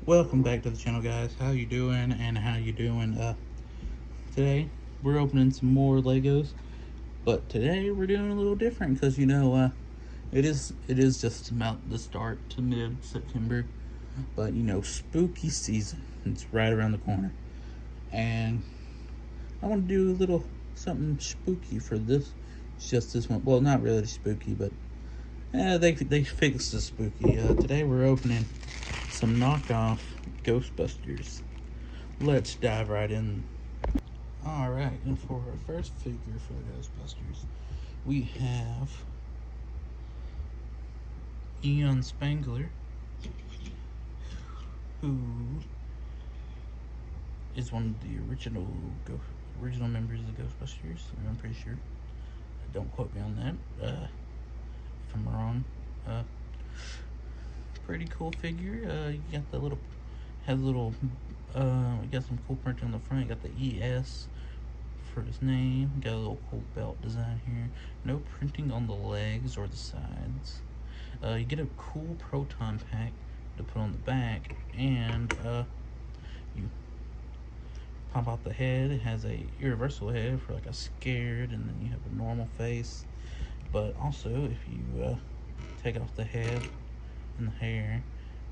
Welcome back to the channel, guys. How you doing and how you doing? Today we're opening some more Legos, but today we're doing a little different because it is just about the start to mid September, but spooky season. It's right around the corner, and I want to do a little something spooky for this. It's just this one. Well, not really spooky, but they fixed the spooky. Today we're opening some knockoff Ghostbusters. Let's dive right in. Alright, and for our first figure for the Ghostbusters, we have Eon Spangler, who is one of the original members of the Ghostbusters. I'm pretty sure. Don't quote me on that. If I'm wrong. Pretty cool figure. You got the little, has a little, you got some cool printing on the front. You got the ES for his name. Got a little cool belt design here. No printing on the legs or the sides. You get a cool proton pack to put on the back, and you pop out the head. It has a universal head for like a scared, and then you have a normal face. But also, if you take off the head and the hair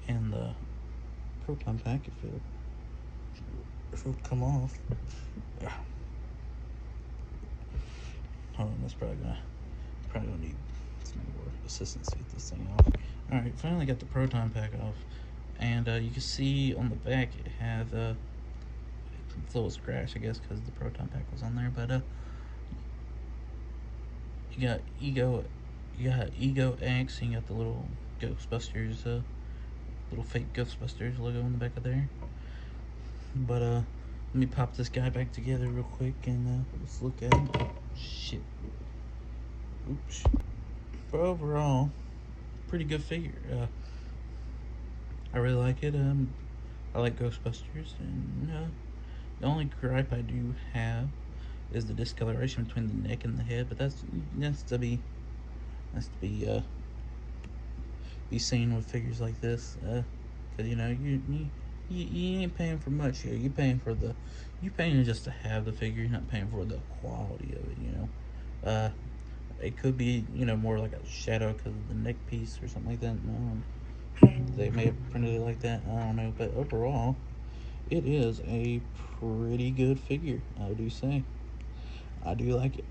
and the proton pack, if it'll come off. Hold on, that's probably gonna need some more assistance to get this thing off. Alright, finally got the proton pack off, and you can see on the back it has a little scratch, I guess, because the proton pack was on there. But you got Ego X, and you got the little Ghostbusters, little fake Ghostbusters logo in the back of there. But let me pop this guy back together real quick, and let's look at him. Oh, shit. Oops. But overall, pretty good figure. I really like it. I like Ghostbusters, and the only gripe I do have is the discoloration between the neck and the head, but that's to be seen with figures like this, because you ain't paying for much here. You're paying just to have the figure. You're not paying for the quality of it. It could be more like a shadow because of the neck piece or something like that. They may have printed it like that. I don't know, but overall, it is a pretty good figure. I do say, I do like it.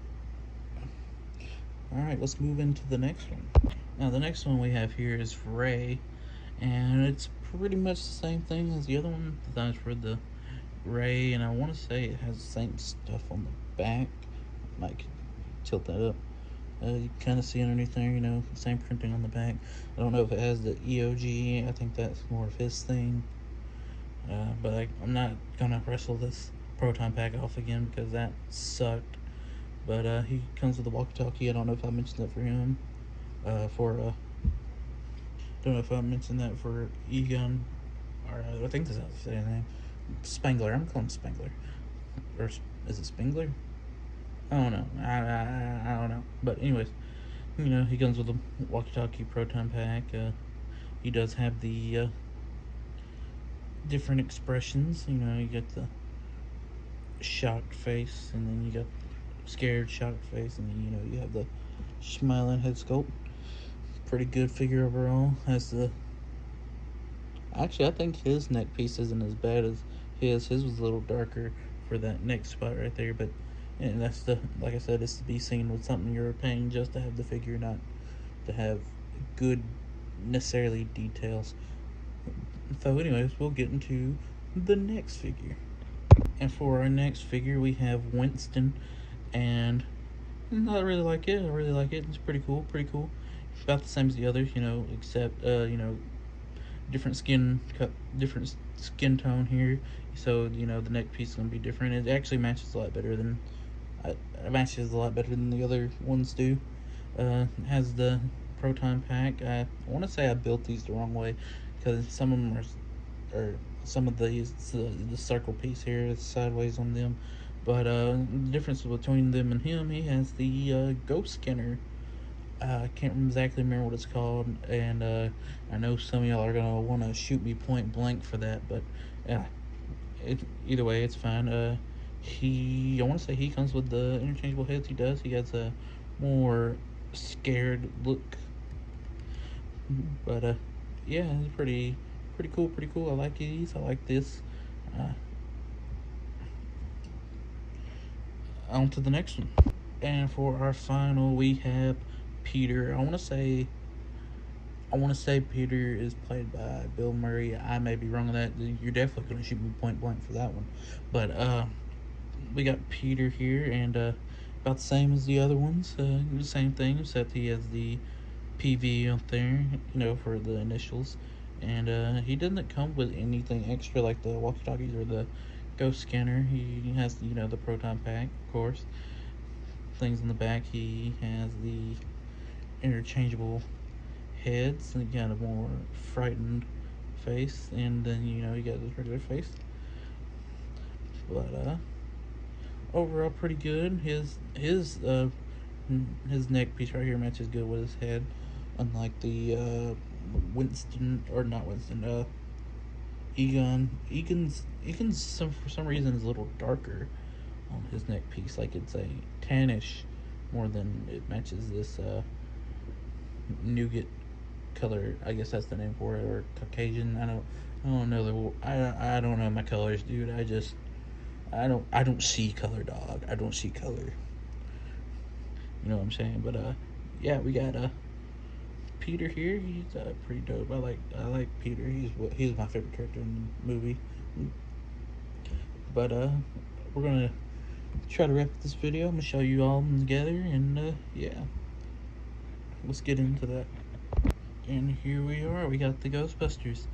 Alright, let's move into the next one. Now, the next one we have here is Ray, and it's pretty much the same thing as the other one. Designed for the Ray, and I want to say it has the same stuff on the back. Might tilt that up. You kind of see underneath there, same printing on the back. I don't know if it has the EOG. I think that's more of his thing. But I'm not gonna wrestle this proton pack off again because that sucked. But he comes with a walkie-talkie. I don't know if I mentioned that for him. Don't know if I mentioned that for Egon, or I think that's how to say his name. Spangler. I'm calling him Spangler. Or is it Spangler? I don't know. I don't know. But anyways, he comes with a walkie-talkie proton pack. He does have the different expressions. You get the shocked face, and then you got scared shocked face, and then you have the smiling head sculpt. Pretty good figure overall. Actually, I think his neck piece isn't as bad as his. His was a little darker for that neck spot right there, but that's like I said, it's to be seen with something you're paying just to have the figure, not to have good necessarily details. So anyways, we'll get into the next figure. And for our next figure, we have Winston, and I really like it. It's pretty cool. It's about the same as the others, except different different skin tone here. So the neck piece is gonna be different. It actually matches a lot better than the other ones do. Has the proton pack. I want to say I built these the wrong way because some of them or some of these, the circle piece here is sideways on them. But the difference between them and him, he has the ghost scanner I can't exactly remember what it's called, and I know some of y'all are gonna want to shoot me point blank for that, but yeah, either way, it's fine. I want to say he comes with the interchangeable heads. He does. He has a more scared look, but yeah, it's pretty cool. Pretty cool. I like these. I like this. Uh, on to the next one. And for our final, we have Peter. I want to say Peter is played by Bill Murray. I may be wrong on that. You're definitely gonna shoot me point blank for that one. But we got Peter here, and about the same as the other ones. The same thing, except he has the PV up there, for the initials. And he doesn't come with anything extra like the walkie-talkies or the ghost scanner. He has, the proton pack, of course. Things in the back. He has the interchangeable heads and kind of more frightened face, and then you got his regular face. But overall pretty good. His neck piece right here matches good with his head, unlike the Winston, or not Winston, Egon's for some reason is a little darker on his neck piece, like it's a tannish more than it matches this nougat color. I guess that's the name for it, or Caucasian. I don't know I don't know my colors, dude. I don't see color, dog. I don't see color. You know what I'm saying? But yeah, we got Peter here. He's pretty dope. I like Peter. He's my favorite character in the movie. But we're gonna try to wrap this video. I'm gonna show you all together, and yeah, let's get into that. And here we are. We got the Ghostbusters.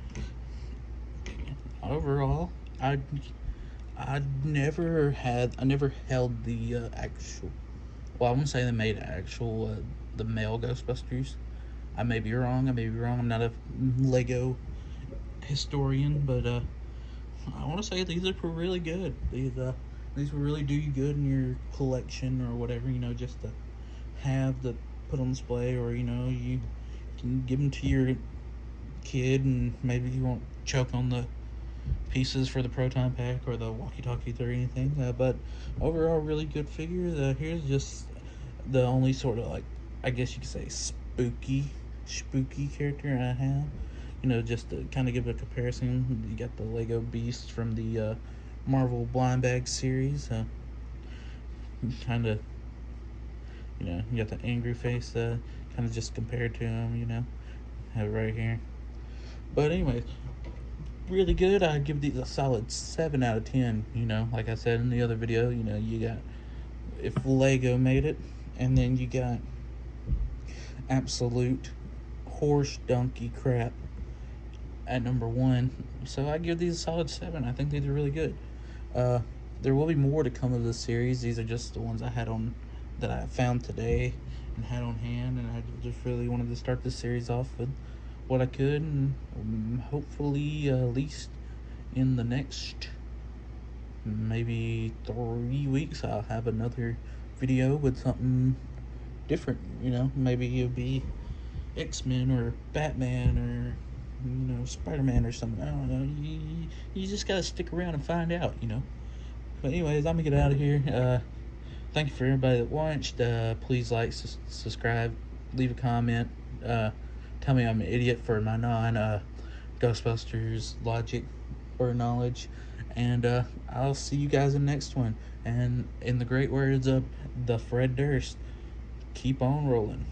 Overall, I never held the actual. Well, I wouldn't say they made actual the male Ghostbusters. I may be wrong. I'm not a Lego historian, but I want to say these are really good. These will really do you good in your collection or whatever. Just to have the put on display, or you can give them to your kid, and maybe you won't choke on the pieces for the proton pack or the walkie-talkies or anything. But overall, really good figure. Here's just the only sort of, like, I guess you could say spooky character I have. Just to kind of give a comparison, you got the Lego Beast from the Marvel Blind Bag series. Kind of, you got the angry face, kind of just compared to him. Have it right here. But anyways, really good. I'd give these a solid 7 out of 10. Like I said in the other video, you got, if Lego made it, and then you got absolute horse donkey crap at number 1. So I give these a solid 7. I think these are really good. There will be more to come of this series. These are just the ones that I found today and had on hand, and I just really wanted to start this series off with what I could, and hopefully at least in the next maybe 3 weeks I'll have another video with something different. Maybe it'll be X-Men or Batman or Spider-Man or something. I don't know. You just gotta stick around and find out. But anyways, I'm gonna get out of here. Thank you for everybody that watched. Please like, subscribe, leave a comment. Tell me I'm an idiot for my Ghostbusters logic or knowledge. And I'll see you guys in the next one. And in the great words of the Fred Durst, keep on rolling.